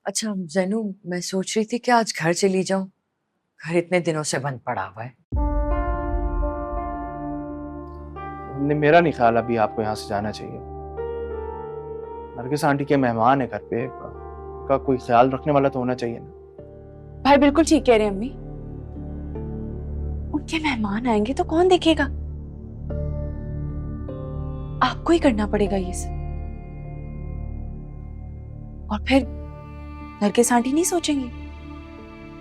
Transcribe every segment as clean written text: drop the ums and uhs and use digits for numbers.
अच्छा जैनू, मैं सोच रही थी कि आज घर चली जाऊं। घर इतने दिनों से बंद पड़ा हुआ है। मेरा नहीं ख्याल अभी आपको यहाँ से जाना चाहिए। नरगिस आंटी के मेहमान है घर पे, का कोई ख्याल रखने वाला तो होना चाहिए ना। भाई बिल्कुल ठीक कह रहे हैं अम्मी। उनके मेहमान आएंगे तो कौन देखेगा? आपको ही करना पड़ेगा ये सब। और फिर नरगिस आंटी नहीं सोचेंगी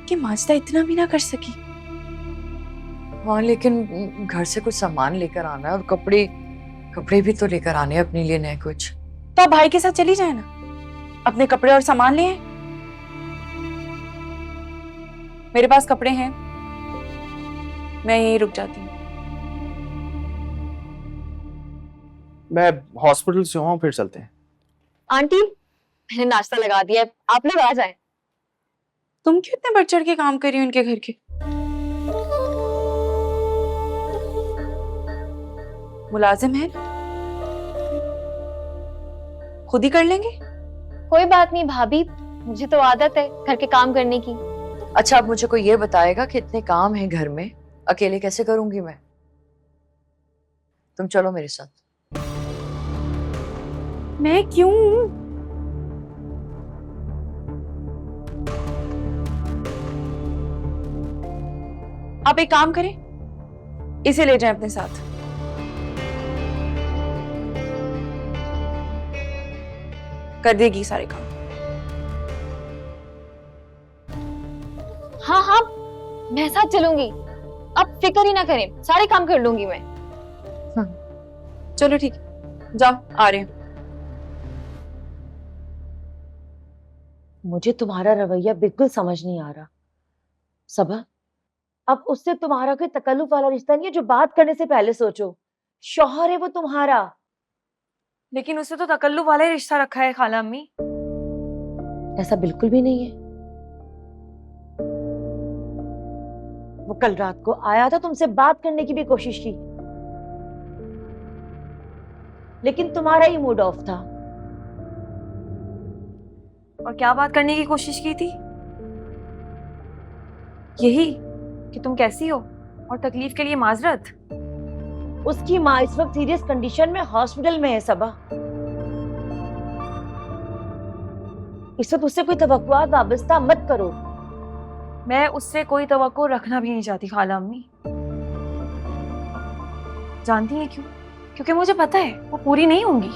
कि माजिदा इतना भी ना कर सकी। हाँ, लेकिन घर से कुछ सामान लेकर आना है और कपड़े कपड़े भी तो लेकर आने हैं अपने लिए नए कुछ। तो आप भाई के साथ चली जाए ना, अपने कपड़े और सामान ले आए। मेरे पास कपड़े हैं, मैं यहीं रुक जाती हूँ। मैं हॉस्पिटल से हूँ, फिर चलते हैं। आंटी, मैंने नाश्ता लगा दिया है, आप लोग आ जाएं। तुम क्यों इतने बढ़ चढ़ के काम कर रही हो उनके घर के? मुलाजिम है, खुद ही कर लेंगे। कोई बात नहीं भाभी, मुझे तो आदत है घर के काम करने की। अच्छा, अब मुझे कोई ये बताएगा कि इतने काम हैं घर में, अकेले कैसे करूंगी मैं? तुम चलो मेरे साथ। मैं क्यों? आप एक काम करें, इसे ले जाएं अपने साथ। कर देगी सारे काम। हाँ हाँ, मैं साथ चलूंगी, आप फिक्र ही ना करें, सारे काम कर लूंगी मैं। चलो ठीक है, जाओ, आ रहे हैं। मुझे तुम्हारा रवैया बिल्कुल समझ नहीं आ रहा। सबा, अब उससे तुम्हारा कोई तकल्लुफ वाला रिश्ता नहीं है जो बात करने से पहले सोचो। शौहर है वो तुम्हारा। लेकिन उसे तो तकल्लुफ वाला ही रिश्ता रखा है खाला अम्मी। ऐसा बिल्कुल भी नहीं है। वो कल रात को आया था, तुमसे बात करने की भी कोशिश की, लेकिन तुम्हारा ही मूड ऑफ था। और क्या बात करने की कोशिश की थी? यही कि तुम कैसी हो और तकलीफ के लिए माजरत। उसकी माँ इस वक्त सीरियस कंडीशन में हॉस्पिटल में है सबा। इस वक्त उससे कोई तवक्कुआत वाबस्ता मत करो। मैं उससे कोई तवक्को रखना भी नहीं चाहती खाला अम्मी। जानती हैं क्यों? क्योंकि मुझे पता है वो पूरी नहीं होंगी।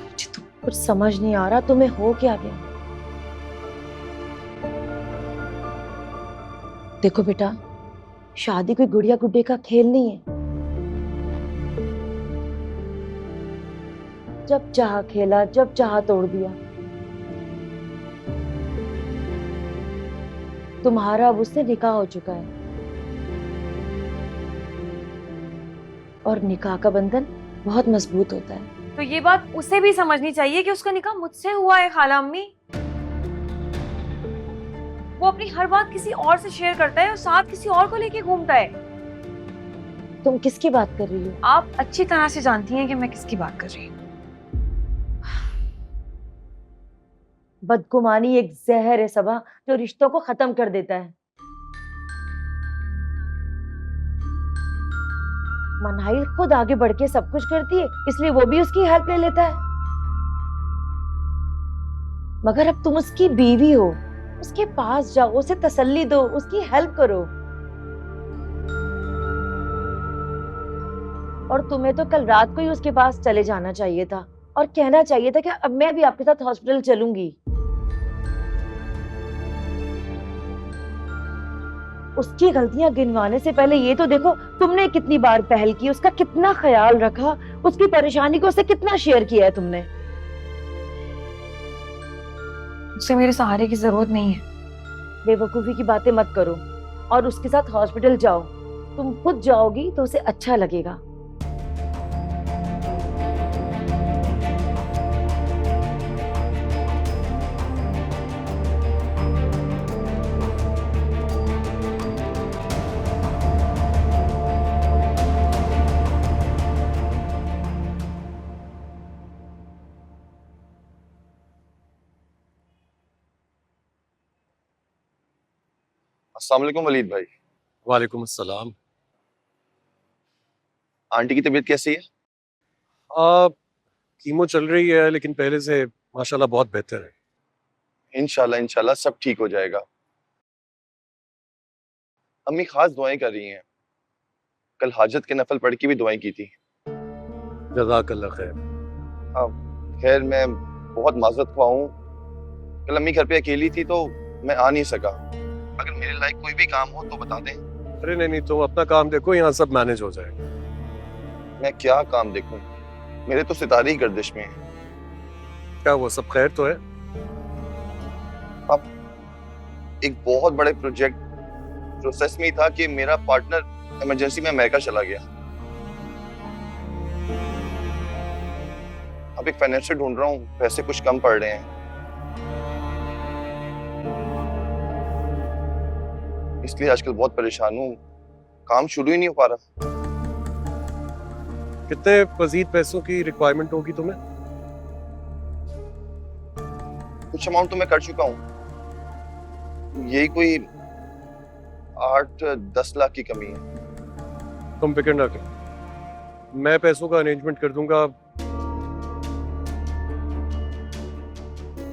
मुझे तो कुछ समझ नहीं आ रहा, तुम्हें हो क्या गया? देखो बेटा, शादी कोई गुड़िया गुड्डे का खेल नहीं है। जब चाह खेला, जब चाह तोड़ दिया। तुम्हारा अब उससे निकाह हो चुका है, और निकाह का बंधन बहुत मजबूत होता है। तो ये बात उसे भी समझनी चाहिए कि उसका निकाह मुझसे हुआ है खाला अम्मी। वो अपनी हर बात किसी और से शेयर करता है और साथ किसी और को लेके घूमता है। तुम किसकी बात कर रही हो? आप अच्छी तरह से जानती हैं कि मैं किसकी बात कर रही हूँ। बदगुमानी एक जहर है सबा, जो रिश्तों को खत्म कर देता है। मनाई खुद आगे बढ़ के सब कुछ करती है, इसलिए वो भी उसकी हेल्प ले लेता है। मगर अब तुम उसकी बीवी हो, उसके पास जाओ, उसे तसल्ली दो, उसकी हेल्प करो। और तुम्हें तो कल रात को ही उसके पास चले जाना चाहिए था और कहना चाहिए था कि अब मैं भी आपके साथ हॉस्पिटल चलूंगी। उसकी गलतियां गिनवाने से पहले ये तो देखो तुमने कितनी बार पहल की, उसका कितना ख्याल रखा, उसकी परेशानी को उससे कितना शेयर किया है तुमने। उसे मेरे सहारे की जरूरत नहीं है। बेवकूफी की बातें मत करो और उसके साथ हॉस्पिटल जाओ। तुम खुद जाओगी तो उसे अच्छा लगेगा। अस्सलाम वालेकुम वलीद भाई। वालेकुम अस्सलाम। आंटी की तबीयत कैसी है? कीमो चल रही है लेकिन पहले से माशाल्लाह बहुत बेहतर है। इंशाल्लाह इंशाल्लाह सब ठीक हो जाएगा। अम्मी खास दुआएं कर रही हैं। कल हाजत के नफल पढ़ के भी दुआएं की थी। जज़ाकल्लाह खैर। खैर मैं बहुत माजरत ख्वाह हूँ। कल अम्मी घर पे अकेली थी तो मैं आ नहीं सका। अगर मेरे लायक कोई भी काम हो तो बता दें। अरे नहीं, तुम अपना काम देखो, यहाँ सब मैनेज हो जाएगा। मैं क्या काम देखूं? मेरे तो सितारे ही गर्दिश में हैं। क्या वो सब खैर तो है? एक बहुत बड़े प्रोसेस में ही था कि मेरा पार्टनर इमरजेंसी में अमेरिका चला गया। अब एक फाइनेंशियल ढूंढ रहा हूँ, पैसे कुछ कम पड़ रहे हैं, इसलिए आजकल बहुत परेशान हूँ। काम शुरू ही नहीं हो पा रहा। कितने मजीद पैसों की रिक्वायरमेंट होगी तुम्हें? कुछ अमाउंट तो मैं कर चुका हूँ, यही कोई 8-10 लाख की कमी है। तुम फिक्र ना करो, मैं पैसों का अरेंजमेंट कर दूंगा।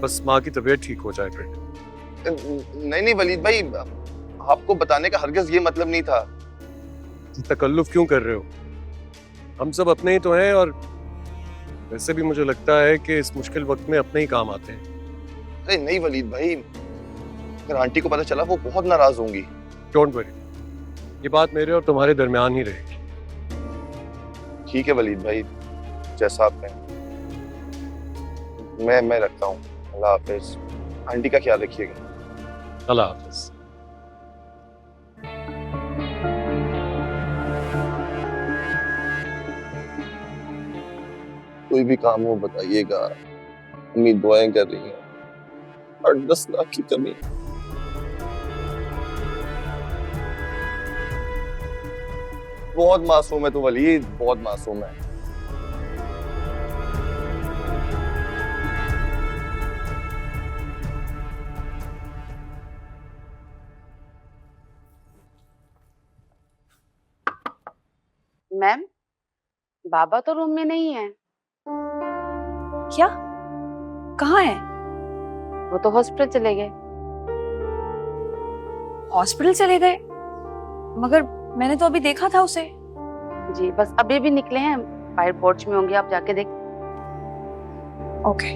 बस माँ की तबीयत ठीक हो जाए फिर। नहीं नहीं वलीद भाई, आपको बताने का हरगिज ये मतलब नहीं था। तकल्लुफ क्यों कर रहे हो? हम सब अपने ही तो हैं, और वैसे भी मुझे लगता है कि इस मुश्किल वक्त में अपने ही काम आते हैं। अरे नहीं वलीद भाई, अगर आंटी को पता चला वो बहुत नाराज होंगी। डोंट वरी, ये बात मेरे और तुम्हारे दरमियान ही रहेगी। ठीक है वलीद भाई, जैसा आप कहें। मैं रखता हूँ। अल्लाह हाफिज। आंटी का ख्याल रखिएगा। अल्लाह हाफिज। कोई भी काम हो बताइएगा। अम्मी दुआएं कर रही हैं। 8-10 लाख की कमी। बहुत मासूम है तू वलीद, बहुत मासूम है। मैम, बाबा तो रूम में नहीं है। क्या? कहाँ है? वो तो हॉस्पिटल चले गए। हॉस्पिटल चले गए? मगर मैंने तो अभी देखा था उसे। जी बस अभी भी निकले हैं, बाहर पोर्च में होंगे, आप जाके देख। ओके।